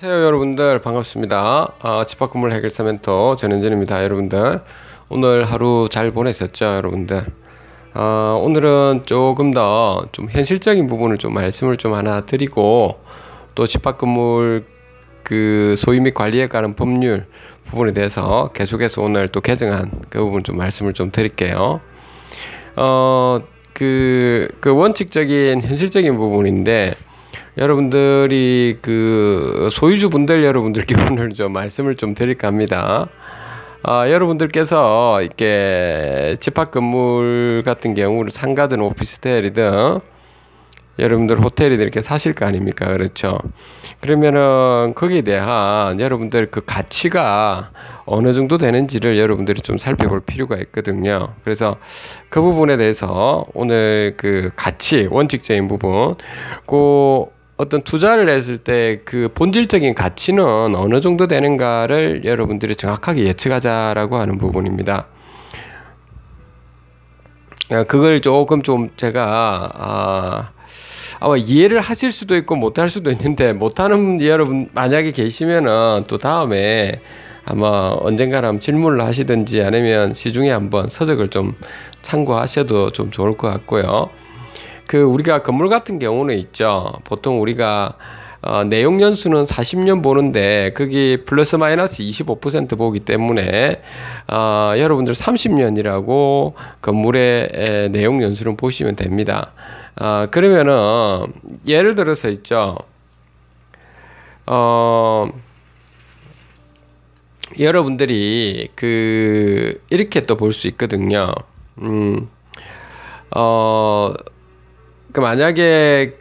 안녕하세요 여러분들, 반갑습니다. 집합건물 해결사 멘토 전현진입니다. 여러분들 오늘 하루 잘 보내셨죠? 여러분들 오늘은 조금 더 좀 현실적인 부분을 좀 말씀을 좀 하나 드리고, 또 집합건물 그 소유 및 관리에 관한 법률 부분에 대해서 계속해서 오늘 또 개정한 그 부분 좀 말씀을 좀 드릴게요. 그 원칙적인 현실적인 부분인데, 여러분들이 그 소유주분들 여러분들께 오늘 좀 말씀을 좀 드릴까 합니다. 여러분들께서 이렇게 집합 건물 같은 경우를 상가든 오피스텔이든 여러분들 호텔이든 이렇게 사실 거 아닙니까? 그렇죠? 그러면은 거기에 대한 여러분들 그 가치가 어느 정도 되는지를 여러분들이 좀 살펴볼 필요가 있거든요. 그래서 그 부분에 대해서 오늘 그 가치, 원칙적인 부분, 그 어떤 투자를 했을 때 그 본질적인 가치는 어느 정도 되는가를 여러분들이 정확하게 예측하자라고 하는 부분입니다. 그걸 조금 좀 제가 아마 이해를 하실 수도 있고 못할 수도 있는데, 못하는 여러분 만약에 계시면은 또 다음에 아마 언젠가는 한번 질문을 하시든지 아니면 시중에 한번 서적을 좀 참고하셔도 좀 좋을 것 같고요. 우리가 건물 같은 경우는 있죠. 보통 우리가 내용 연수는 40년 보는데 거기 플러스 마이너스 25% 보기 때문에 여러분들 30년이라고 건물의 내용 연수를 보시면 됩니다. 그러면은 예를 들어서 있죠. 여러분들이 이렇게 또 볼 수 있거든요. 만약에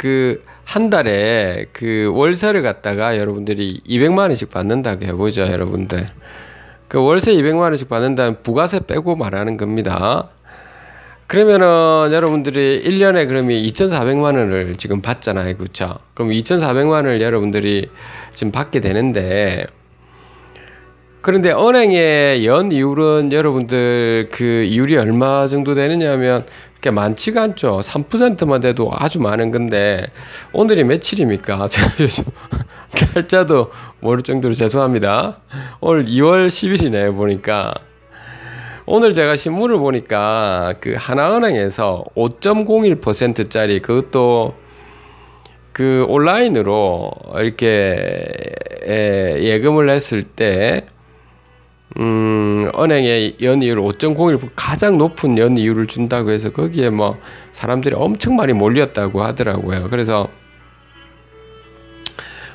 한 달에 월세를 갖다가 여러분들이 200만원씩 받는다고 해보죠, 여러분들. 월세 200만원씩 받는다면 부가세 빼고 말하는 겁니다. 그러면은 여러분들이 1년에 그러면 2,400만원을 지금 받잖아요. 그쵸? 그럼 2,400만원을 여러분들이 지금 받게 되는데, 그런데 은행의 연이율은 여러분들 이율이 얼마 정도 되느냐 하면 그게 많지가 않죠. 3%만 돼도 아주 많은 건데, 오늘이 며칠입니까? 제가 요즘 날짜도 모를 정도로 죄송합니다. 오늘 2월 10일이네요, 보니까. 오늘 제가 신문을 보니까 하나은행에서 5.01%짜리 그것도 온라인으로 이렇게 예금을 했을 때 은행의 연이율 5.01% 가장 높은 연이율을 준다고 해서 거기에 뭐 사람들이 엄청 많이 몰렸다고 하더라고요. 그래서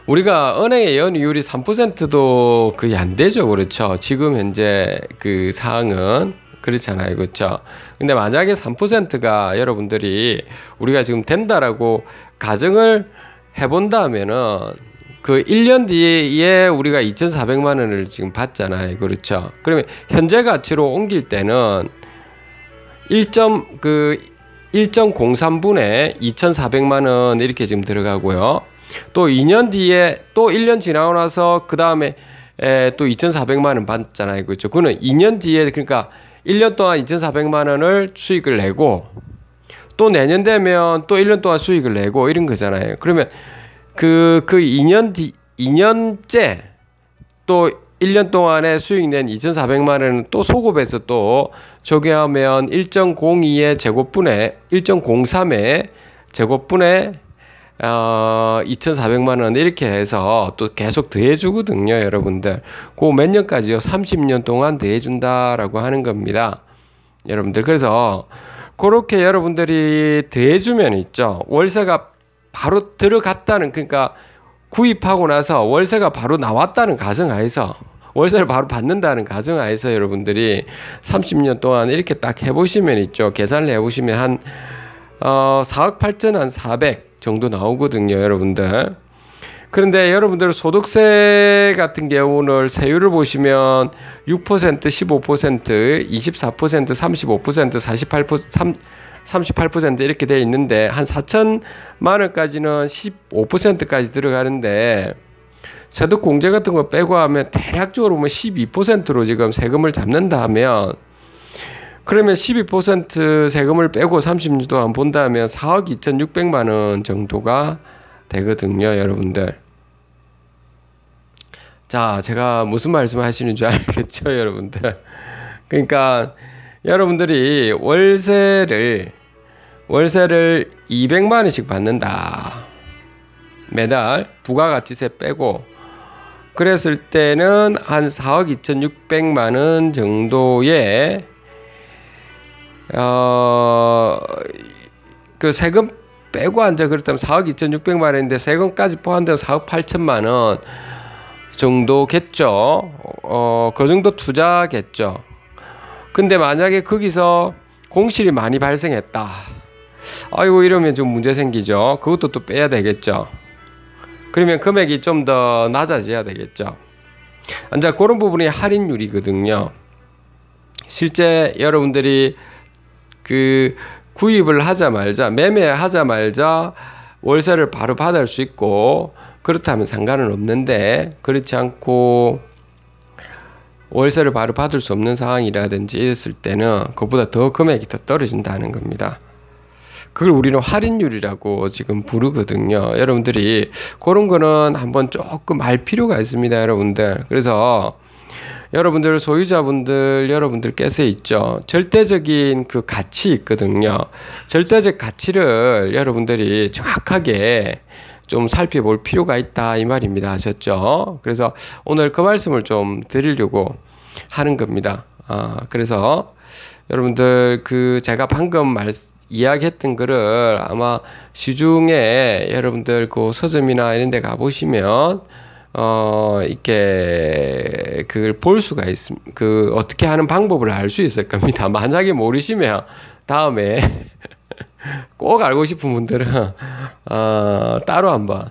우리가 은행의 연이율이 3%도 거의 안 되죠. 그렇죠? 지금 현재 사항은 그렇잖아요. 그렇죠? 근데 만약에 3%가 여러분들이 우리가 지금 된다라고 가정을 해본다면은 1년 뒤에 우리가 2,400만 원을 지금 받잖아요. 그렇죠? 그러면 현재 가치로 옮길 때는 1.03분의 2,400만 원 이렇게 지금 들어가고요. 또 2년 뒤에 또 1년 지나고 나서 그 다음에 또 2,400만 원 받잖아요. 그렇죠? 그거는 2년 뒤에, 그러니까 1년 동안 2,400만 원을 수익을 내고 또 내년 되면 또 1년 동안 수익을 내고 이런 거잖아요. 그러면 2년째 또 1년 동안에 수익 낸 2,400만 원은 또 소급해서 또 적용하면 1.02의 제곱분의 1.03의 제곱분의 2,400만 원 이렇게 해서 또 계속 더해주거든요, 여러분들. 몇 년까지요? 30년 동안 더해준다라고 하는 겁니다, 여러분들. 그래서 그렇게 여러분들이 더해주면 있죠. 월세가 바로 들어갔다는, 그러니까 구입하고 나서 월세가 바로 나왔다는 가정하에서, 월세를 바로 받는다는 가정하에서 여러분들이 30년 동안 이렇게 딱 해보시면 있죠. 계산을 해보시면 한 4억 8천 한 400 정도 나오거든요, 여러분들. 그런데 여러분들 소득세 같은 경우는 세율을 보시면 6%, 15%, 24%, 35%, 48%, 38% 이렇게 돼 있는데, 한 4천만 원까지는 15%까지 들어가는데, 세득 공제 같은 거 빼고 하면 대략적으로 보면 12%로 지금 세금을 잡는다 하면, 그러면 12% 세금을 빼고 30년 동안 본다면 4억 2,600만 원 정도가 되거든요, 여러분들. 자, 제가 무슨 말씀 하시는 줄 알겠죠, 여러분들? 그러니까 여러분들이 월세를 200만 원씩 받는다. 매달 부가가치세 빼고 그랬을 때는 한 4억 2,600만 원 정도의 그 세금 빼고 앉아 그렇다면 4억 2,600만 원인데 세금까지 포함되면 4억 8천만 원 정도겠죠. 그 정도 투자겠죠. 근데 만약에 거기서 공실이 많이 발생했다. 아이고 이러면 좀 문제 생기죠. 그것도 또 빼야 되겠죠. 그러면 금액이 좀 더 낮아져야 되겠죠. 이제 그런 부분이 할인율이거든요. 실제 여러분들이 그 구입을 하자 말자, 매매하자 말자 월세를 바로 받을 수 있고 그렇다면 상관은 없는데 그렇지 않고 월세를 바로 받을 수 없는 상황이라든지 이랬을 때는 그보다 더 금액이 더 떨어진다는 겁니다. 그걸 우리는 할인율이라고 지금 부르거든요. 여러분들이 그런 거는 한번 조금 알 필요가 있습니다, 여러분들. 그래서 여러분들 소유자분들 여러분들께서 있죠. 절대적인 그 가치 있거든요. 절대적 가치를 여러분들이 정확하게 좀 살펴볼 필요가 있다 이 말입니다. 아셨죠? 그래서 오늘 그 말씀을 좀 드리려고 하는 겁니다. 그래서 여러분들 그 제가 방금 이야기했던 거를 아마 시중에 여러분들 그 서점이나 이런 데 가보시면 이렇게 그걸 볼 수가 있습니다. 그 어떻게 하는 방법을 알 수 있을 겁니다. 만약에 모르시면 다음에 꼭 알고 싶은 분들은 따로 한번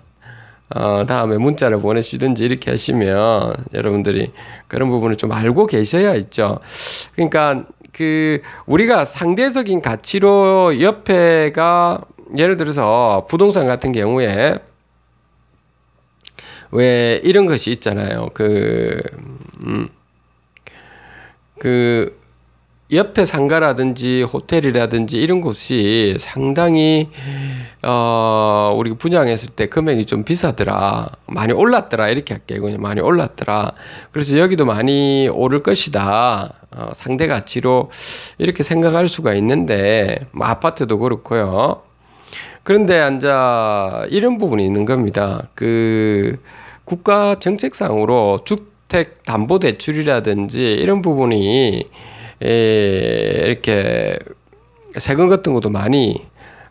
다음에 문자를 보내시든지 이렇게 하시면 여러분들이 그런 부분을 좀 알고 계셔야 있죠. 그러니까 그 우리가 상대적인 가치로 옆에가 예를 들어서 부동산 같은 경우에 왜 이런 것이 있잖아요. 그 옆에 상가라든지 호텔이라든지 이런 곳이 상당히 우리가 분양했을 때 금액이 좀 비싸더라, 많이 올랐더라 이렇게 할게요. 그냥 많이 올랐더라. 그래서 여기도 많이 오를 것이다. 상대 가치로 이렇게 생각할 수가 있는데 뭐 아파트도 그렇고요. 그런데 이런 부분이 있는 겁니다. 그 국가 정책상으로 주택 담보 대출이라든지 이런 부분이 이렇게 세금 같은 것도 많이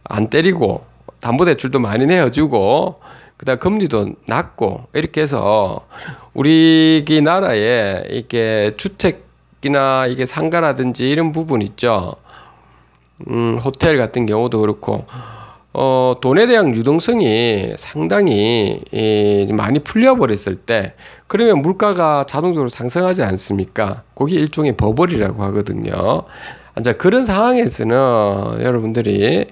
안 때리고 담보대출도 많이 내어주고 그다음 금리도 낮고 이렇게 해서 우리나라에 이게 주택이나 이게 상가라든지 이런 부분 있죠. 호텔 같은 경우도 그렇고 돈에 대한 유동성이 상당히 많이 풀려버렸을 때 그러면 물가가 자동적으로 상승하지 않습니까? 그게 일종의 버블이라고 하거든요. 이제 그런 상황에서는 여러분들이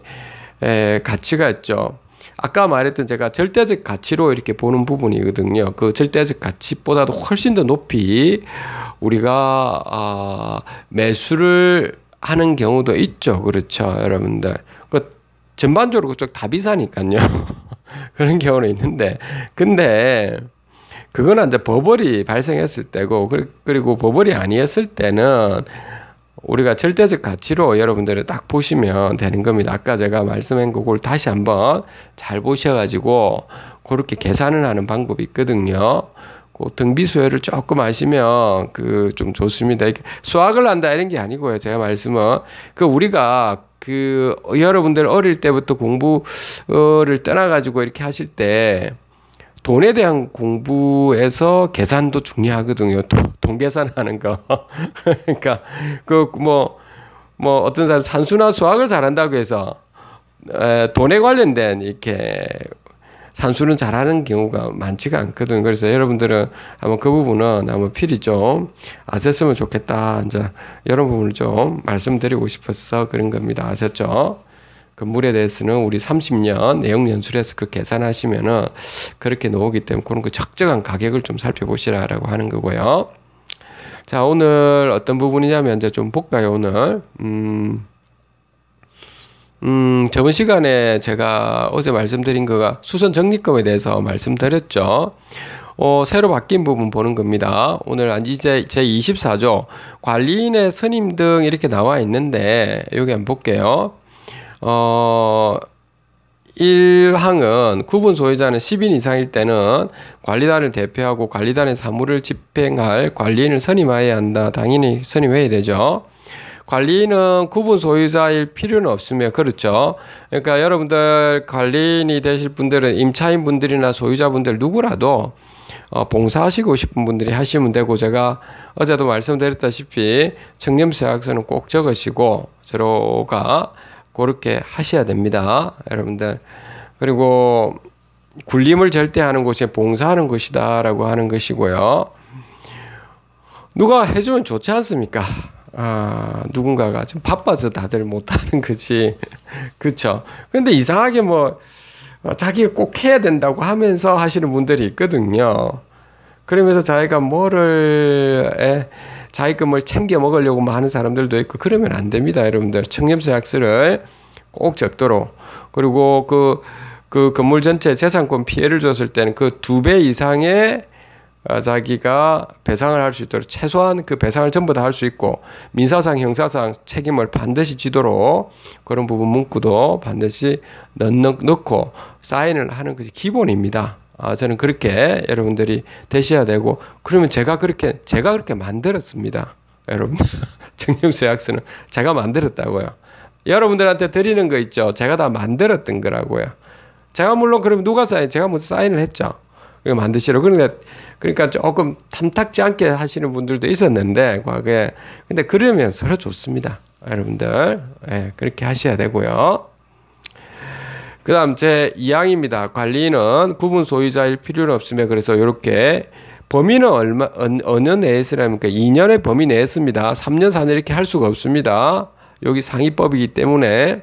가치가 있죠. 아까 말했던 제가 절대적 가치로 이렇게 보는 부분이거든요. 그 절대적 가치보다도 훨씬 더 높이 우리가 매수를 하는 경우도 있죠. 그렇죠, 여러분들. 전반적으로 그쪽 다 비싸니까요. 그런 경우는 있는데, 근데 그거는 이제 버블이 발생했을 때고, 그리고 버블이 아니었을 때는 우리가 절대적 가치로 여러분들이 딱 보시면 되는 겁니다. 아까 제가 말씀한 그걸 다시 한번 잘 보셔가지고 그렇게 계산을 하는 방법이 있거든요. 그 등비수열을 조금 아시면 그 좀 좋습니다. 수학을 한다 이런 게 아니고요. 제가 말씀은 우리가 여러분들 어릴 때부터 공부를 떠나가지고 이렇게 하실 때 돈에 대한 공부에서 계산도 중요하거든요. 돈 계산하는 거. 그러니까 어떤 사람 산수나 수학을 잘한다고 해서 돈에 관련된 이렇게 산수는 잘하는 경우가 많지가 않거든요. 그래서 여러분들은 한번 그 부분은 한번 필히 좀 아셨으면 좋겠다. 이제 이런 부분을 좀 말씀드리고 싶어서 그런 겁니다. 아셨죠? 건물에 대해서는 우리 30년 내역연수에서 그 계산하시면은 그렇게 나오기 때문에 그런 거 적정한 가격을 좀 살펴보시라라고 하는 거고요. 자, 오늘 어떤 부분이냐면 이제 좀 볼까요, 오늘. 저번 시간에 제가 어제 말씀드린 거가 수선 적립금에 대해서 말씀드렸죠. 새로 바뀐 부분 보는 겁니다. 오늘 이제 제24조 관리인의 선임 등 이렇게 나와 있는데 여기 한번 볼게요. 1항은 구분 소유자는 10인 이상일 때는 관리단을 대표하고 관리단의 사무를 집행할 관리인을 선임해야 한다. 당연히 선임해야 되죠. 관리인은 구분 소유자일 필요는 없으며, 그렇죠. 그러니까 여러분들 관리인이 되실 분들은 임차인 분들이나 소유자분들 누구라도 봉사하시고 싶은 분들이 하시면 되고, 제가 어제도 말씀드렸다시피 청렴서약서는 꼭 적으시고 서로가 그렇게 하셔야 됩니다, 여러분들. 그리고 굴림을 절대 하는 곳이 봉사하는 것이다 라고 하는 것이고요. 누가 해주면 좋지 않습니까? 누군가가 좀 바빠서 다들 못하는 거지. 그쵸? 근데 이상하게 자기가 꼭 해야 된다고 하면서 하시는 분들이 있거든요. 그러면서 자기가 자기 걸 챙겨 먹으려고 하는 사람들도 있고, 그러면 안 됩니다, 여러분들. 청렴서약서를 꼭 적도록. 그리고 그 건물 전체 재산권 피해를 줬을 때는 그 2배 이상의 자기가 배상을 할 수 있도록 최소한 그 배상을 전부 다 할 수 있고, 민사상 형사상 책임을 반드시 지도록 그런 부분 문구도 반드시 넣고 사인을 하는 것이 기본입니다. 저는 그렇게 여러분들이 되셔야 되고, 그러면 제가 그렇게 만들었습니다, 여러분. 청렴서약서는 제가 만들었다고요. 여러분들한테 드리는 거 있죠, 제가 다 만들었던 거라고요. 제가 물론 그럼 누가 제가 먼저 사인을 했죠. 이거 만드시라고. 그러니까 조금 탐탁지 않게 하시는 분들도 있었는데, 과거에. 근데 그러면 서로 좋습니다, 여러분들. 그렇게 하셔야 되고요. 그 다음 제2항입니다. 관리인은 구분 소유자일 필요는 없으며, 그래서 이렇게 범위는 어느 내에 쓰라니까 2년의 범위 내에 씁니다. 3년, 4년 이렇게 할 수가 없습니다. 여기 상위법이기 때문에.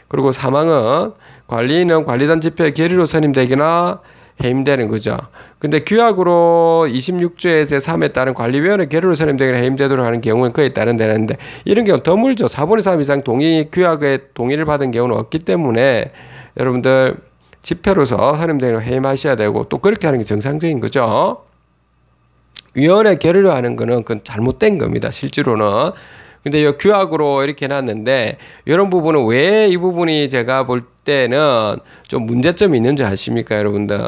그리고 3항은 관리인은 관리단 집회의 계류로 선임되거나 해임되는 거죠. 근데 규약으로 26조의 제3에 따른 관리위원회 계류로 선임되거나 해임되도록 하는 경우는 그에 따른다는데, 이런 경우 드물죠. 4분의 3 이상 규약의 동의를 받은 경우는 없기 때문에 여러분들 집회로서 선임되거나 해임하셔야 되고, 또 그렇게 하는 게 정상적인 거죠. 위원회 계류로 하는 거는 그건 잘못된 겁니다, 실제로는. 근데 이 규약으로 이렇게 해놨는데, 이런 부분은 왜 이 부분이 제가 볼 때는 좀 문제점이 있는 줄 아십니까, 여러분들?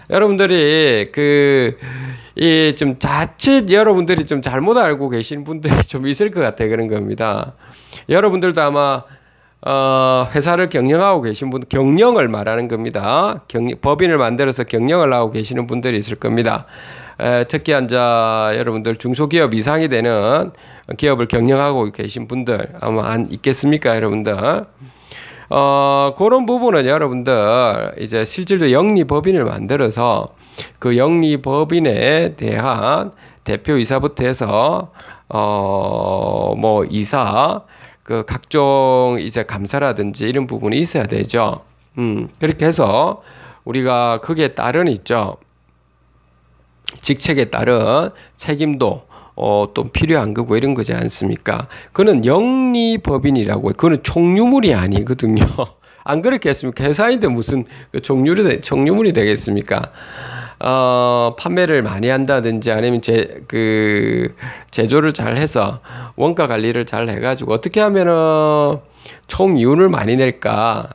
여러분들이 좀 자칫 여러분들이 좀 잘못 알고 계신 분들이 좀 있을 것 같아요. 그런 겁니다. 여러분들도 아마 회사를 경영하고 계신 분, 경영을 말하는 겁니다. 법인을 만들어서 경영을 하고 계시는 분들이 있을 겁니다. 특히 여러분들 중소기업 이상이 되는 기업을 경영하고 계신 분들 아마 안 있겠습니까, 여러분들? 그런 부분은 여러분들 이제 실질로 영리법인을 만들어서 그 영리법인에 대한 대표이사부터 해서 이사, 그 각종 이제 감사라든지 이런 부분이 있어야 되죠. 그렇게 해서 우리가 거기에 따른 있죠, 직책에 따른 책임도 또 필요한 거고 이런 거지 않습니까? 그는 영리법인이라고, 그는 총유물이 아니거든요. 안 그렇겠습니까? 회사인데 무슨 총유물이 되겠습니까? 판매를 많이 한다든지 아니면 제조를 잘 해서 원가 관리를 잘 해가지고 어떻게 하면은 총 이윤을 많이 낼까?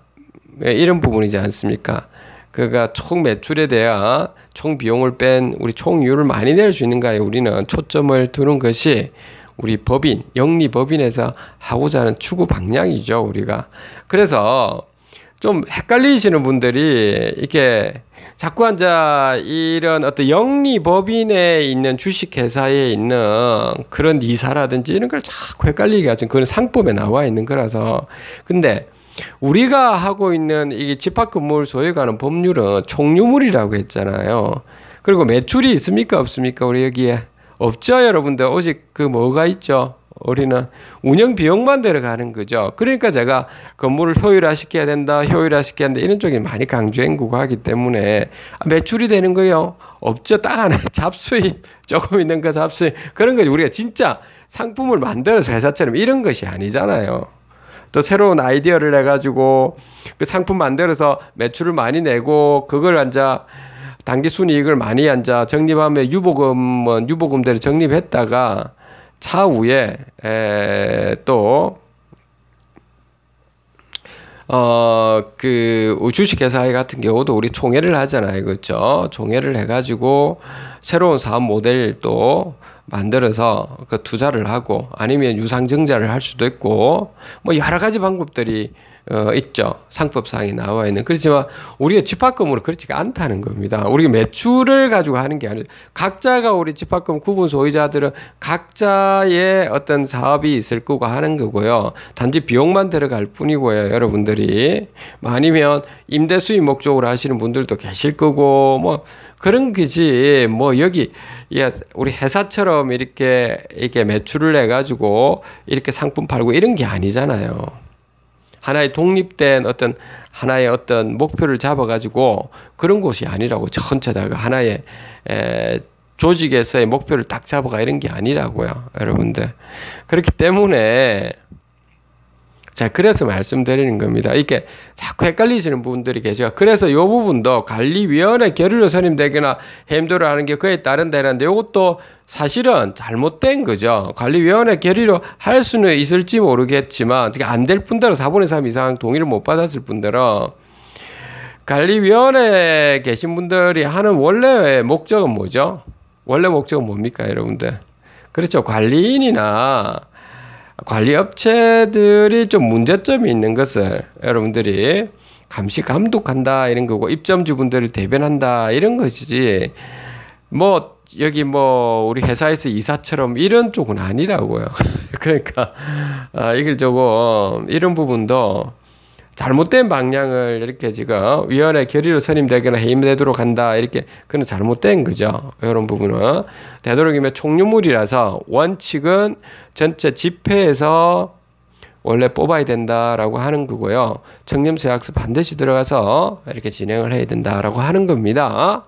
이런 부분이지 않습니까? 그가 총 매출에 대한 총 비용을 뺀 우리 총 이윤을 많이 낼 수 있는가에 우리는 초점을 두는 것이 우리 법인, 영리법인에서 하고자 하는 추구 방향이죠, 우리가. 그래서 좀 헷갈리시는 분들이 이렇게 자꾸 이런 어떤 영리법인에 있는 주식회사에 있는 그런 이사라든지 이런 걸 자꾸 헷갈리게 하죠. 그건 상법에 나와 있는 거라서. 근데 우리가 하고 있는 이 집합건물 소유가는 법률은 총유물이라고 했잖아요. 그리고 매출이 있습니까, 없습니까? 우리 여기에 없죠, 여러분들. 오직 뭐가 있죠? 우리는 운영 비용만 들어가는 거죠. 그러니까 제가 건물을 효율화시켜야 된다, 이런 쪽이 많이 강조행구고 하기 때문에 매출이 되는 거요? 없죠. 딱 하나 잡수입 조금 있는 거 잡수입, 그런 거지. 우리가 진짜 상품을 만들어서 회사처럼 이런 것이 아니잖아요. 또 새로운 아이디어를 내가지고 그 상품 만들어서 매출을 많이 내고 그걸 당기순이익을 많이 한자 적립하면 유보금대로 적립했다가 차후에 또 그 주식회사 같은 경우도 우리 총회를 하잖아요. 그렇죠? 총회를 해가지고 새로운 사업 모델도 만들어서 그 투자를 하고 아니면 유상증자를 할 수도 있고 뭐 여러 가지 방법들이 있죠. 상법상에 나와 있는. 그렇지만 우리가 집합금으로 그렇지가 않다는 겁니다. 우리가 매출을 가지고 하는 게 아니라 각자가 우리 집합금 구분 소유자들은 각자의 어떤 사업이 있을 거고 하는 거고요. 단지 비용만 들어갈 뿐이고요. 여러분들이 아니면 임대 수입 목적으로 하시는 분들도 계실 거고 뭐 그런 거지. 뭐 여기 우리 회사처럼 이렇게 매출을 내 가지고 이렇게 상품 팔고 이런 게 아니잖아요. 하나의 독립된 하나의 어떤 목표를 잡아가지고 그런 곳이 아니라고. 전체다가 하나의 조직에서의 목표를 딱 잡아가 이런 게 아니라고요. 여러분들. 그렇기 때문에 자, 그래서 말씀드리는 겁니다. 이렇게 자꾸 헷갈리시는 분들이 계셔요. 그래서 이 부분도 관리위원회 결의로 선임되거나 해임도를 하는 게 그에 따른다는데 이것도 사실은 잘못된 거죠. 관리위원회 결의로 할 수는 있을지 모르겠지만 안 될 분들은 4분의 3 이상 동의를 못 받았을 분들은 관리위원회에 계신 분들이 하는 원래 목적은 뭐죠? 원래 목적은 뭡니까, 여러분들? 그렇죠. 관리인이나 관리업체들이 좀 문제점이 있는 것을 여러분들이 감시 감독한다 이런 거고 입점주분들을 대변한다 이런 것이지 뭐 여기 뭐 우리 회사에서 이사처럼 이런 쪽은 아니라고요. 그러니까 이걸 조금 이런 부분도 잘못된 방향을 이렇게 지금 위원회 결의로 선임되거나 해임되도록 한다 이렇게 그건 잘못된 거죠. 이런 부분은 되도록이면 총유물이라서 원칙은 전체 집회에서 원래 뽑아야 된다라고 하는 거고요. 청렴서약서 반드시 들어가서 이렇게 진행을 해야 된다라고 하는 겁니다.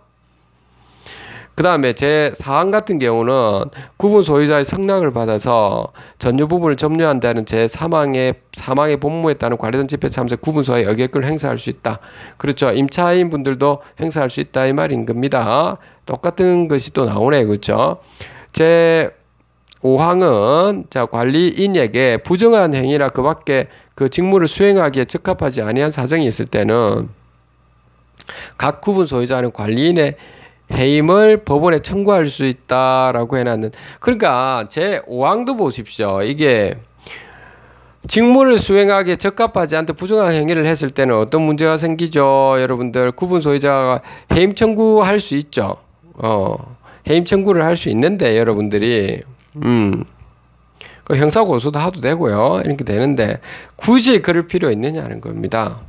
그 다음에 제 사항 같은 경우는 구분 소유자의 성낙을 받아서 전유 부분을 점유한다는 제 사망의 본무에 따른 관리된 집회 참석 구분 소유의 의결권을 행사할 수 있다. 그렇죠. 임차인 분들도 행사할 수 있다 이 말인 겁니다. 똑같은 것이 또 나오네요. 그렇죠. 제 5항은 자 관리인에게 부정한 행위나 그 밖에 그 직무를 수행하기에 적합하지 아니한 사정이 있을 때는 각 구분 소유자는 관리인의 해임을 법원에 청구할 수 있다라고 해놨는. 그러니까 제 5항도 보십시오. 이게 직무를 수행하기에 적합하지 않게 부정한 행위를 했을 때는 어떤 문제가 생기죠? 여러분들 구분 소유자가 해임 청구할 수 있죠. 해임 청구를 할 수 있는데 여러분들이 그 형사 고소도 하도 되고요. 이렇게 되는데 굳이 그럴 필요 있느냐는 겁니다.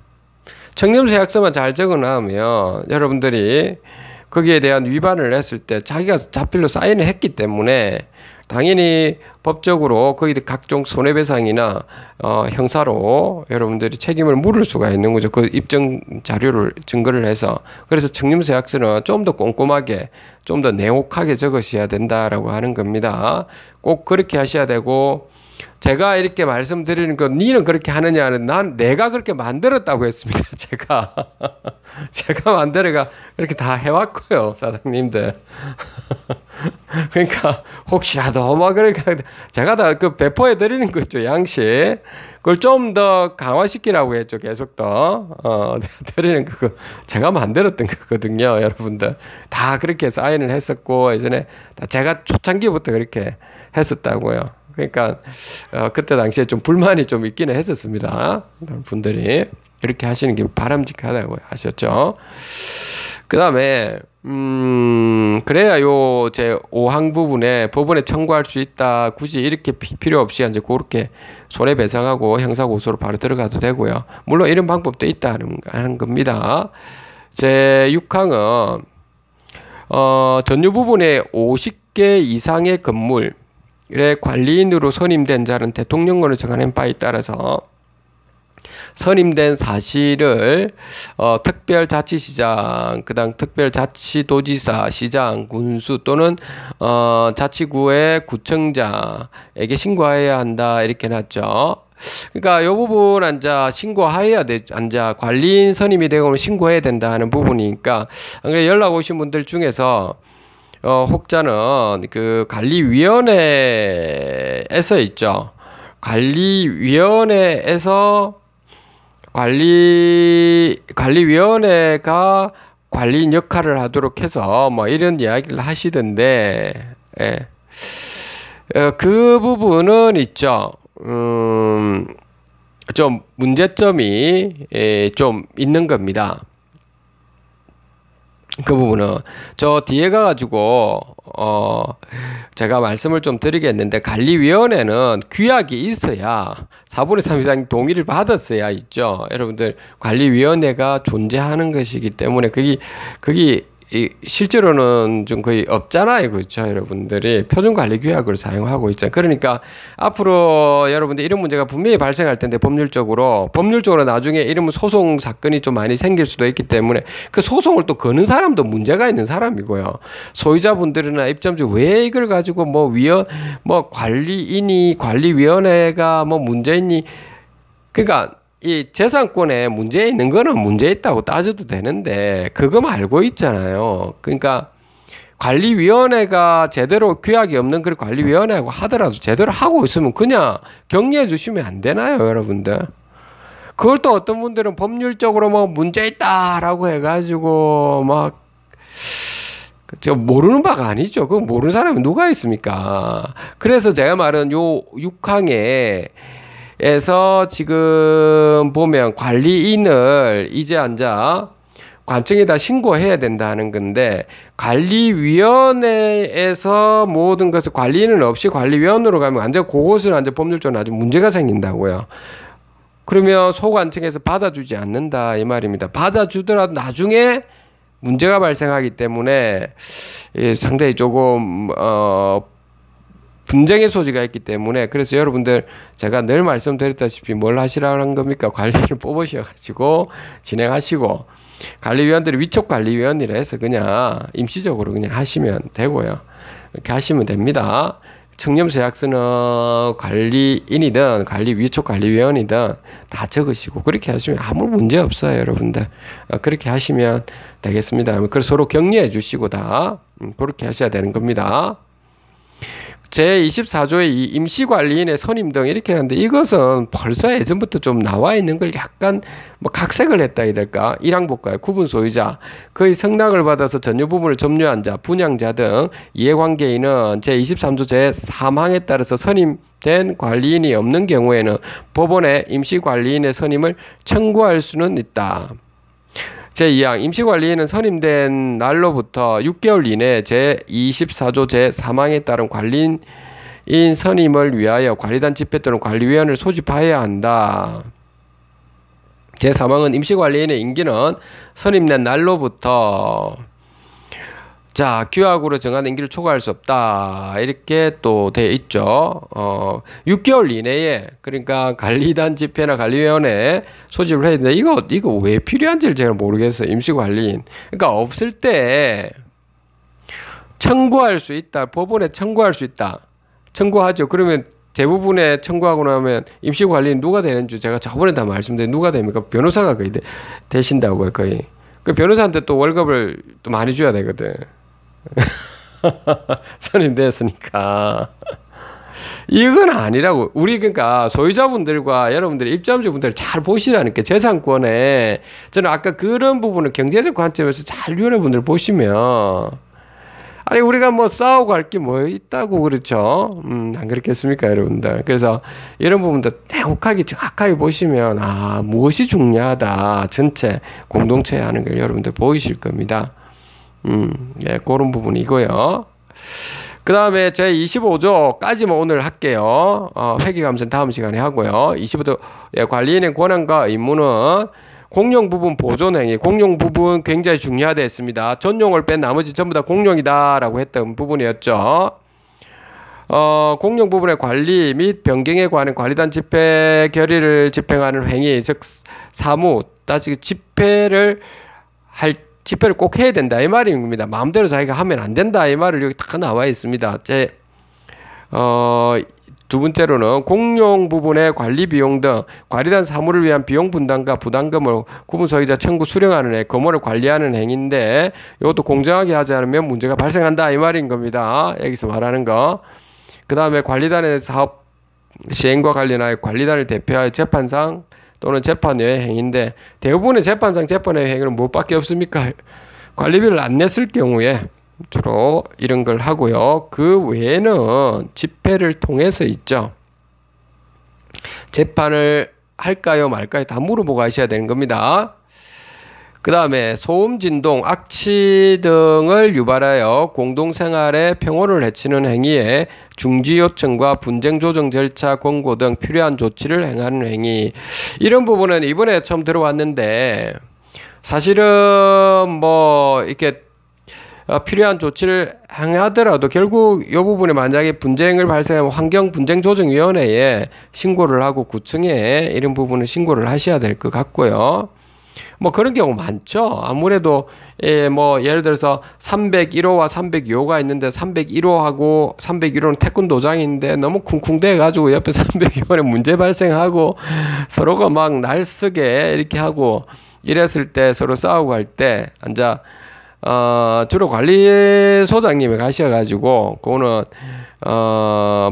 청렴서약서만 잘 적어놔면 여러분들이 거기에 대한 위반을 했을 때 자기가 자필로 사인을 했기 때문에 당연히 법적으로 거기에 각종 손해배상이나 형사로 여러분들이 책임을 물을 수가 있는 거죠. 그 입증 자료를 증거를 해서. 그래서 청렴서약서는 좀 더 꼼꼼하게 좀 더 내혹하게 적으셔야 된다라고 하는 겁니다. 꼭 그렇게 하셔야 되고 제가 이렇게 말씀드리는 건 니는 그렇게 하느냐는 내가 그렇게 만들었다고 했습니다. 제가 만들어가 그렇게 다 해왔고요, 사장님들. 그러니까 혹시라도 막 그러니까 제가 다 그 배포해 드리는 거죠, 양식. 그걸 좀 더 강화시키라고 했죠, 계속 더 드리는 거 제가 만들었던 거거든요, 여러분들. 다 그렇게 사인을 했었고 예전에 제가 초창기부터 그렇게 했었다고요. 그러니까 그때 당시에 좀 불만이 좀 있기는 했었습니다. 분들이 이렇게 하시는 게 바람직하다고 하셨죠. 그 다음에 그래야 요 제 5항 부분에 법원에 청구할 수 있다. 굳이 이렇게 필요 없이 이제 그렇게 손해배상하고 형사고소로 바로 들어가도 되고요. 물론 이런 방법도 있다는 겁니다. 제 6항은 전유 부분에 50개 이상의 건물 관리인으로 선임된 자는 대통령령으로 정하는 바에 따라서 선임된 사실을 특별자치시장, 그다음 특별자치도지사, 시장, 군수 또는 자치구의 구청장에게 신고해야 한다 이렇게 놨죠. 그러니까 요 부분 앉아 신고해야 돼. 앉아 관리인 선임이 되고 신고해야 된다 하는 부분이니까 그러니까 연락 오신 분들 중에서 혹자는 그 관리위원회에서 있죠. 관리위원회에서 관리위원회가 관리인 역할을 하도록 해서 뭐 이런 이야기를 하시던데, 예. 그 부분은 있죠. 좀 문제점이 좀 있는 겁니다. 그 부분은 저 뒤에 가가지고 제가 말씀을 좀 드리겠는데 관리위원회는 규약이 있어야 4분의 3 이상 동의를 받았어야 있죠. 여러분들 관리위원회가 존재하는 것이기 때문에 그게 실제로는 좀 거의 없잖아요. 그렇죠? 여러분들이 표준관리규약을 사용하고 있잖아요. 그러니까 앞으로 여러분들 이런 문제가 분명히 발생할 텐데 법률적으로 나중에 이런 소송 사건이 좀 많이 생길 수도 있기 때문에 그 소송을 또 거는 사람도 문제가 있는 사람이고요. 소유자분들이나 입점주 왜 이걸 가지고 관리위원회가 뭐 문제 있니? 그러니까 이 재산권에 문제 있는 거는 문제 있다고 따져도 되는데 그거 알고 있잖아요. 그러니까 관리위원회가 제대로 규약이 없는 그런 관리위원회하고 하더라도 제대로 하고 있으면 그냥 격리해 주시면 안 되나요, 여러분들? 그걸 또 어떤 분들은 법률적으로 뭐 문제 있다라고 해가지고 막 제가 모르는 바가 아니죠. 그거 모르는 사람이 누가 있습니까? 그래서 제가 말은 요 6항에 에서 지금 보면 관리인을 이제 앉아 관청에다 신고해야 된다는 건데 관리위원회에서 모든 것을 관리인은 없이 관리위원으로 가면 완전 그것은 완전 법률적으로 아주 문제가 생긴다고요. 그러면 소관청에서 받아주지 않는다 이 말입니다. 받아주더라도 나중에 문제가 발생하기 때문에 상당히 조금 분쟁의 소지가 있기 때문에 그래서 여러분들 제가 늘 말씀드렸다시피 뭘 하시라는 겁니까? 관리를 뽑으셔가지고 진행하시고 관리위원들이 위촉관리위원이라 해서 그냥 임시적으로 그냥 하시면 되고요. 이렇게 하시면 됩니다. 청렴서약서는 관리인이든 위촉관리위원이든 다 적으시고 그렇게 하시면 아무 문제 없어요, 여러분들. 그렇게 하시면 되겠습니다. 그래서 서로 격려해 주시고 다 그렇게 하셔야 되는 겁니다. 제24조의 이 임시관리인의 선임 등 이렇게 하는데 이것은 벌써 예전부터 좀 나와 있는 걸 약간 뭐 각색을 했다 해야 될까? 1항 볼까요? 구분 소유자, 그의 승낙을 받아서 전유 부분을 점유한 자, 분양자 등 이해관계인은 제23조 제3항에 따라서 선임된 관리인이 없는 경우에는 법원에 임시관리인의 선임을 청구할 수는 있다. 제2항 임시관리인은 선임된 날로부터 6개월 이내 제24조 제3항에 따른 관리인 선임을 위하여 관리단 집회 또는 관리위원회를 소집하여야 한다. 제3항은 임시관리인의 임기는 선임된 날로부터 규약으로 정한 임기를 초과할 수 없다. 이렇게 또 돼 있죠. 6개월 이내에, 그러니까 관리단 집회나 관리위원회 소집을 해야 되는데, 이거 왜 필요한지를 제가 모르겠어요. 임시관리인. 그러니까 없을 때 청구할 수 있다. 법원에 청구할 수 있다. 청구하죠. 그러면 대부분의 청구하고 나면 임시관리인 누가 되는 줄 제가 저번에 다 말씀드린 누가 됩니까? 변호사가 거의 되신다고요, 거의. 그 변호사한테 또 월급을 또 많이 줘야 되거든. 선임됐으니까. 이건 아니라고. 우리 그러니까 소유자분들과 여러분들 입점주분들 잘 보시라니까. 재산권에 저는 아까 그런 부분을 경제적 관점에서 잘 여러분들 보시면 아니 우리가 뭐 싸우고 할 게 뭐 있다고 그렇죠. 안 그렇겠습니까 여러분들. 그래서 이런 부분도 정확하게 정확하게 보시면 무엇이 중요하다 전체 공동체 하는 걸 여러분들 보이실 겁니다. 예, 그런 부분이고요. 그 다음에 제25조까지만 오늘 할게요. 회계감사는 다음 시간에 하고요. 25조 관리인의 권한과 임무는 공용 부분 보존 행위, 공용 부분 굉장히 중요하다 했습니다. 전용을 뺀 나머지 전부 다 공용이다라고 했던 부분이었죠. 공용 부분의 관리 및 변경에 관한 관리단 집회 결의를 집행하는 행위, 즉 사무, 따지기 집회를 꼭 해야 된다 이 말입니다. 마음대로 자기가 하면 안 된다 이 말을 여기 다 나와 있습니다. 두 번째로는 공용 부분의 관리 비용 등 관리단 사무를 위한 비용 분담과 부담금을 구분서기자 청구 수령하는 해, 건물을 관리하는 행위인데 이것도 공정하게 하지 않으면 문제가 발생한다 이 말인 겁니다. 여기서 말하는 거. 그 다음에 관리단의 사업 시행과 관련하여 관리단을 대표하여 재판상 또는 재판 외의 행위인데 대부분의 재판상 재판 외의 행위는 무엇밖에 없습니까? 관리비를 안 냈을 경우에 주로 이런 걸 하고요. 그 외에는 집회를 통해서 있죠. 재판을 할까요 말까요 다 물어보고 하셔야 되는 겁니다. 그 다음에 소음, 진동, 악취 등을 유발하여 공동생활의 평온을 해치는 행위에 중지 요청과 분쟁 조정 절차 권고 등 필요한 조치를 행하는 행위. 이런 부분은 이번에 처음 들어왔는데 사실은 뭐 이렇게 필요한 조치를 행하더라도 결국 이 부분에 만약에 분쟁을 발생하면 환경분쟁조정위원회에 신고를 하고 구청에 이런 부분은 신고를 하셔야 될 것 같고요. 뭐 그런 경우 많죠. 아무래도 뭐 예를 들어서 301호와 302호가 있는데 301호하고 301호는 태권도장인데 너무 쿵쿵대 가지고 옆에 302호에 문제 발생하고 서로가 막 날쓰게 이렇게 하고 이랬을 때 서로 싸우고 할 때 앉아 주로 관리소장님이 가셔가지고 그거는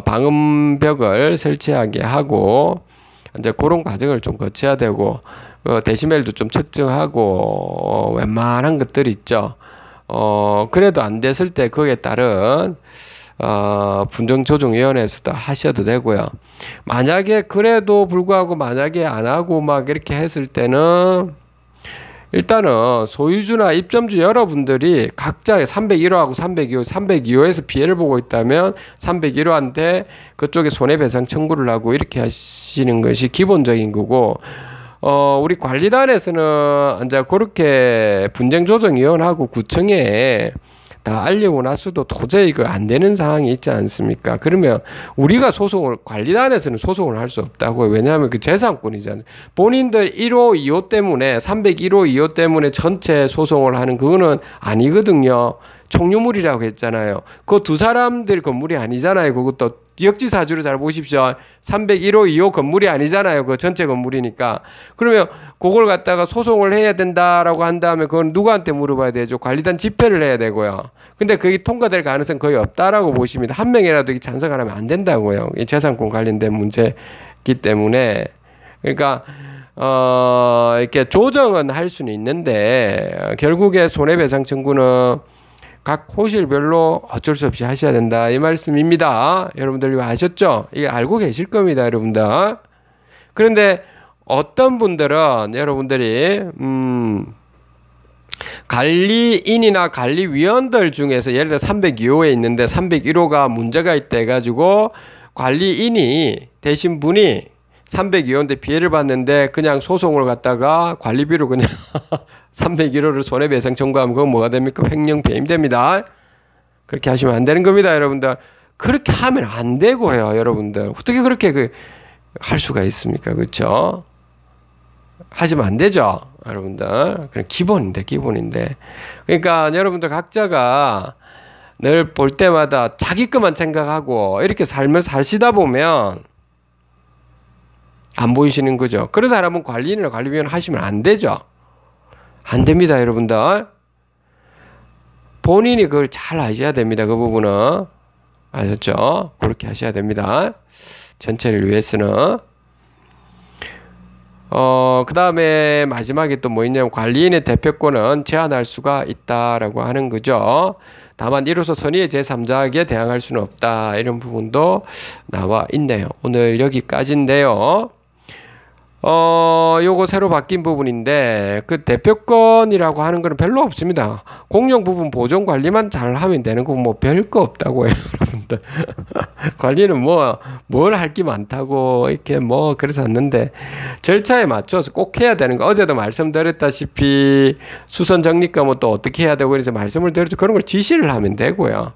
방음벽을 설치하게 하고 이제 그런 과정을 좀 거쳐야 되고 데시벨도 좀 측정하고 웬만한 것들이 있죠. 그래도 안 됐을 때 거기에 따른 분쟁조정위원회에서도 하셔도 되고요. 만약에 그래도 불구하고 만약에 안 하고 막 이렇게 했을 때는 일단은 소유주나 입점주 여러분들이 각자의 301호하고 302호, 302호에서 피해를 보고 있다면 301호한테 그쪽에 손해배상 청구를 하고 이렇게 하시는 것이 기본적인 거고, 우리 관리단에서는 이제 그렇게 분쟁조정위원회하고 구청에 다 알리고 나서도 도저히 이거 안 되는 상황이 있지 않습니까? 그러면 우리가 관리단에서는 소송을 할 수 없다고요. 왜냐하면 그 재산권이잖아요. 본인들 1호, 2호 때문에, 301호, 2호 때문에 전체 소송을 하는 그거는 아니거든요. 총유물이라고 했잖아요. 그 두 사람들 건물이 아니잖아요. 그것도 역지사주를 잘 보십시오. 301호, 2호 건물이 아니잖아요. 그 전체 건물이니까. 그러면 그걸 갖다가 소송을 해야 된다라고 한다면 그건 누구한테 물어봐야 되죠? 관리단 집회를 해야 되고요. 근데 그게 통과될 가능성은 거의 없다라고 보십니다. 한 명이라도 찬성 안 하면 안 된다고요. 이 재산권 관련된 문제이기 때문에. 그러니까 이렇게 조정은 할 수는 있는데 결국에 손해배상 청구는 각 호실별로 어쩔 수 없이 하셔야 된다 이 말씀입니다. 여러분들 이거 아셨죠? 이게 알고 계실 겁니다, 여러분들. 그런데 어떤 분들은 여러분들이 관리인이나 관리위원들 중에서 예를 들어 302호에 있는데 301호가 문제가 있다 해가지고 관리인이 되신 분이 302호인데 피해를 봤는데 그냥 소송을 갖다가 관리비로 그냥 301호를 손해배상 청구하면 그건 뭐가 됩니까? 횡령 배임됩니다. 그렇게 하시면 안 되는 겁니다, 여러분들. 그렇게 하면 안 되고요, 여러분들. 어떻게 그렇게 할 수가 있습니까? 그렇죠? 하시면 안 되죠, 여러분들. 그냥 기본인데. 그러니까 여러분들 각자가 늘 볼 때마다 자기 것만 생각하고 이렇게 삶을 사시다 보면 안 보이시는 거죠. 그런 사람은 관리인이나 관리위원 하시면 안 되죠. 안 됩니다, 여러분들. 본인이 그걸 잘 아셔야 됩니다. 그 부분은. 아셨죠? 그렇게 하셔야 됩니다. 전체를 위해서는. 그 다음에 마지막에 또 뭐 있냐면 관리인의 대표권은 제한할 수가 있다라고 하는 거죠. 다만 이로써 선의의 제3자에게 대항할 수는 없다. 이런 부분도 나와 있네요. 오늘 여기까지인데요. 요거 새로 바뀐 부분인데, 그 대표권이라고 하는 거는 별로 없습니다. 공용 부분 보존 관리만 잘 하면 되는 거 뭐 별거 없다고요, 여러분들. 관리는 뭘 할 게 많다고, 이렇게 그래서 했는데, 절차에 맞춰서 꼭 해야 되는 거. 어제도 말씀드렸다시피, 수선 정리가 또 어떻게 해야 되고, 그래서 말씀을 드렸죠. 그런 걸 지시를 하면 되고요.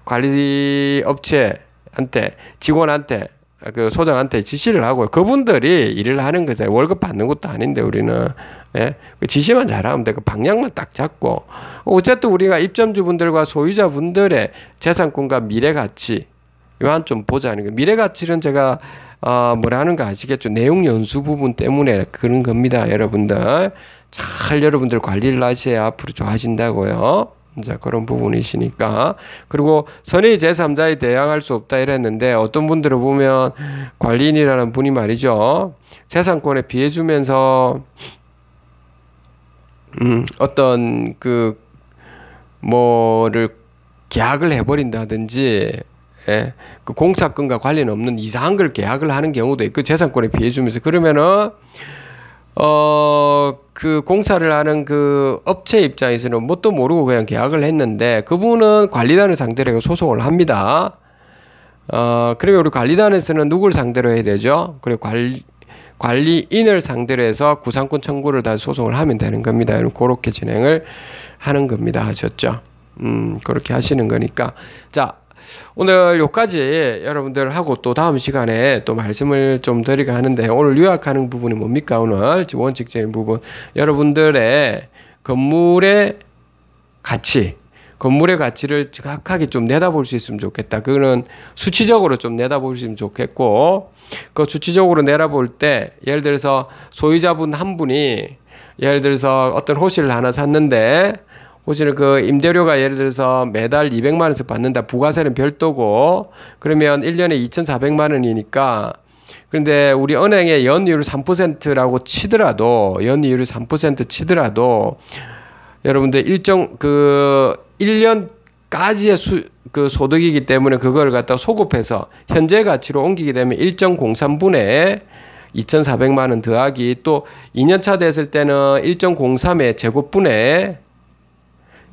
관리 업체한테, 직원한테, 그 소장한테 지시를 하고 그분들이 일을 하는 거죠. 월급 받는 것도 아닌데 우리는 그 지시만 잘하면 돼. 그 방향만 딱 잡고 어쨌든 우리가 입점주분들과 소유자분들의 재산권과 미래 가치 요한 좀 보자는 거. 미래 가치는 제가 뭐라는 거 아시겠죠? 내용 연수 부분 때문에 그런 겁니다, 여러분들. 잘 여러분들 관리를 하셔야 앞으로 좋아진다고요. 자, 그런 부분이시니까. 그리고 선의 제3자에 대항할 수 없다 이랬는데, 어떤 분들을 보면 관리인이라는 분이 말이죠. 재산권에 비해주면서, 어떤 뭐를 계약을 해버린다든지, 예, 그 공사권과 관련 없는 이상한 걸 계약을 하는 경우도 있고, 재산권에 비해주면서. 그러면은, 그 공사를 하는 그 업체 입장에서는 뭣도 모르고 그냥 계약을 했는데, 그분은 관리단을 상대로 해서 소송을 합니다. 그러면 우리 관리단에서는 누굴 상대로 해야 되죠? 그리고 관리인을 상대로 해서 구상권 청구를 다 소송을 하면 되는 겁니다. 그렇게 진행을 하는 겁니다. 하셨죠? 그렇게 하시는 거니까. 자, 오늘 요까지 여러분들 하고 또 다음 시간에 또 말씀을 좀 드리고 하는데, 오늘 요약하는 부분이 뭡니까? 오늘 원칙적인 부분. 여러분들의 건물의 가치를 정확하게 좀 내다볼 수 있으면 좋겠다. 그거는 수치적으로 좀 내다볼 수 있으면 좋겠고, 그 수치적으로 내다볼 때, 예를 들어서 소유자분 한 분이, 예를 들어서 어떤 호실을 하나 샀는데, 호실은 그 임대료가 예를 들어서 매달 200만 원씩 받는다. 부가세는 별도고, 그러면 1년에 2,400만 원이니까, 그런데 우리 은행의 연이율 3%라고 치더라도, 연이율 3% 치더라도, 여러분들 1년까지의 소득이기 때문에 그걸 갖다 소급해서 현재 가치로 옮기게 되면 1.03분에 2,400만 원 더하기, 또 2년차 됐을 때는 1.03의 제곱분에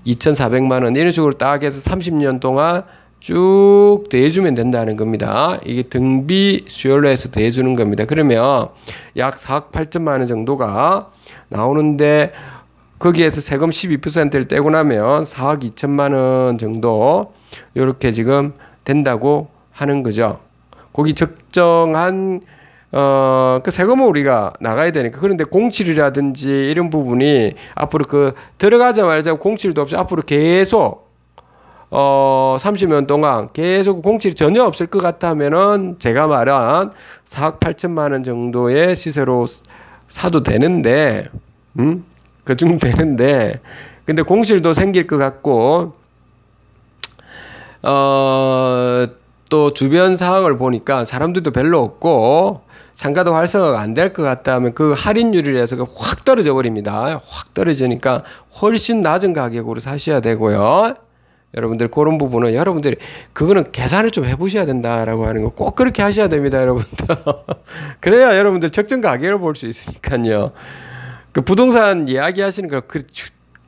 2,400만 원, 이런 식으로 딱 해서 30년 동안 쭉 더해주면 된다는 겁니다. 이게 등비 수열로 해서 더해주는 겁니다. 그러면 약 4억 8천만 원 정도가 나오는데, 거기에서 세금 12%를 떼고 나면 4억 2천만 원 정도 이렇게 지금 된다고 하는 거죠. 거기 적정한 그 세금은 우리가 나가야 되니까. 그런데 공칠이라든지 이런 부분이 앞으로 들어가자마자 공칠도 없이 앞으로 계속 30년 동안 계속 공칠이 전혀 없을 것 같다면은 제가 말한 4억 8천만 원 정도의 시세로 사도 되는데, 그 정도 되는데, 근데 공실도 생길 것 같고, 또 주변 상황을 보니까 사람들도 별로 없고, 상가도 활성화가 안 될 것 같다면 그 할인율이라서 확 떨어져 버립니다. 확 떨어지니까 훨씬 낮은 가격으로 사셔야 되고요. 여러분들 그런 부분은 여러분들이 그거는 계산을 좀 해보셔야 된다라고 하는 거 꼭 그렇게 하셔야 됩니다, 여러분들. 그래야 여러분들 적정 가격을 볼 수 있으니까요. 그 부동산 이야기 하시는 거,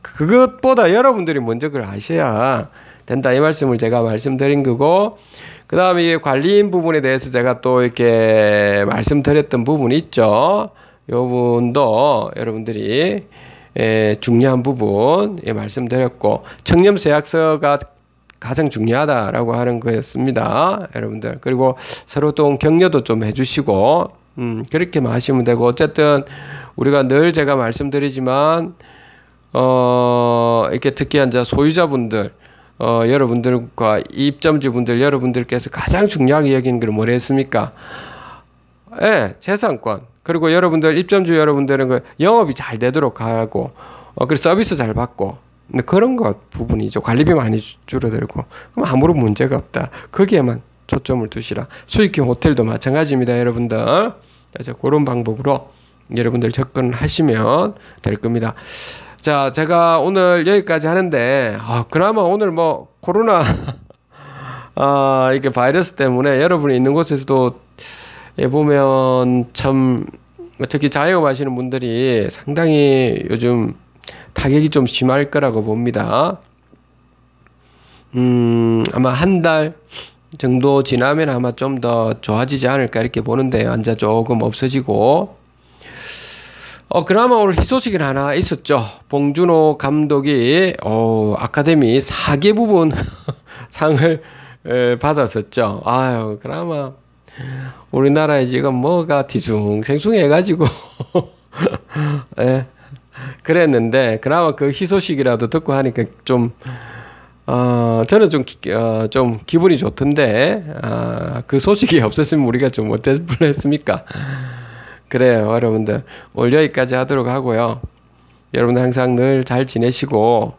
그것보다 여러분들이 먼저 그걸 아셔야 된다. 이 말씀을 제가 말씀드린 거고, 그 다음에 이 관리인 부분에 대해서 제가 또 이렇게 말씀드렸던 부분이 있죠. 이 부분도 여러분들이 중요한 부분 말씀드렸고, 청렴서약서가 가장 중요하다라고 하는 거였습니다, 여러분들. 그리고 서로 또 격려도 좀 해주시고, 그렇게 하시면 되고, 어쨌든 우리가 늘 제가 말씀드리지만, 이렇게 특히 이제 소유자분들, 여러분들과 입점주분들 여러분들께서 가장 중요하게 여기는 걸 뭐라 했습니까? 예, 재산권. 그리고 여러분들, 입점주 여러분들은 그 영업이 잘 되도록 하고, 그리고 서비스 잘 받고, 그런 것 부분이죠. 관리비 많이 줄어들고. 그럼 아무런 문제가 없다. 거기에만 초점을 두시라. 수익형 호텔도 마찬가지입니다, 여러분들. 그래서 그런 방법으로 여러분들 접근하시면 될 겁니다. 자, 제가 오늘 여기까지 하는데, 그나마 오늘 뭐, 코로나, 이게 바이러스 때문에 여러분이 있는 곳에서도, 보면 참, 특히 자영업 하시는 분들이 상당히 요즘 타격이 좀 심할 거라고 봅니다. 아마 한 달 정도 지나면 아마 좀 더 좋아지지 않을까 이렇게 보는데, 환자 조금 없어지고, 그나마 오늘 희소식이 하나 있었죠. 봉준호 감독이, 아카데미 4개 부분 상을 받았었죠. 아유, 그나마 우리나라에 지금 뭐가 뒤숭생숭해가지고, 예, 그랬는데, 그나마 그 희소식이라도 듣고 하니까 좀, 저는 좀 기분이 좋던데, 그 소식이 없었으면 우리가 좀 어땠을 뻔했습니까? 그래요, 여러분들. 오늘 여기까지 하도록 하고요. 여러분들 항상 늘 잘 지내시고,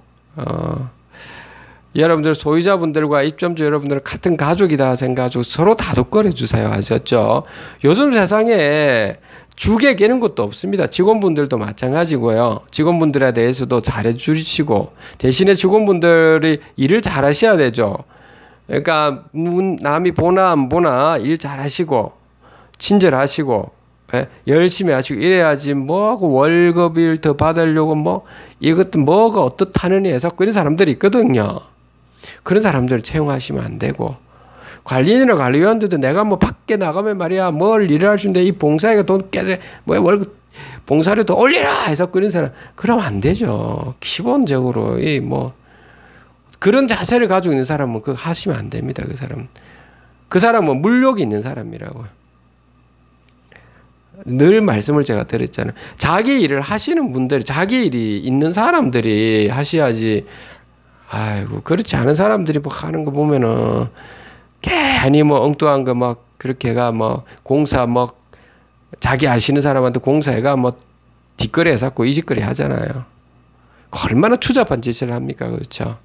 여러분들 소유자분들과 입점주 여러분들은 같은 가족이다 생각하시고 서로 다독거려 주세요. 아셨죠? 요즘 세상에 죽에 깨는 것도 없습니다. 직원분들도 마찬가지고요. 직원분들에 대해서도 잘해 주시고 대신에 직원분들이 일을 잘 하셔야 되죠. 그러니까 남이 보나 안 보나 일 잘 하시고 친절하시고 열심히 하시고 이래야지 뭐하고 월급을 더 받으려고 뭐 이것도 뭐가 어떻다느니 해서 그런 사람들이 있거든요. 그런 사람들 채용하시면 안 되고 관리인이나 관리위원들도 내가 뭐 밖에 나가면 말이야 뭘 일을 할 수 있는데 이 봉사에가 돈 깨져 뭐 월급 봉사료 더 올리라 해서 그런 사람 그러면 안 되죠. 기본적으로 이 뭐 그런 자세를 가지고 있는 사람은 그거 하시면 안 됩니다. 그 사람은 물욕이 있는 사람이라고 늘 말씀을 제가 드렸잖아요. 자기 일을 하시는 분들이 자기 일이 있는 사람들이 하셔야지. 아이고 그렇지 않은 사람들이 뭐 하는 거 보면은 괜히 뭐 엉뚱한 거 막 그렇게 가 뭐 공사 뭐 자기 아시는 사람한테 공사해가 뭐 뒷거리 해갖고 이짓거리 하잖아요. 얼마나 추잡한 짓을 합니까, 그렇죠?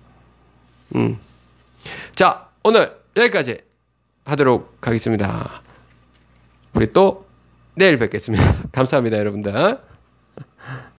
자, 오늘 여기까지 하도록 하겠습니다. 우리 또 내일 뵙겠습니다. 감사합니다, 여러분들.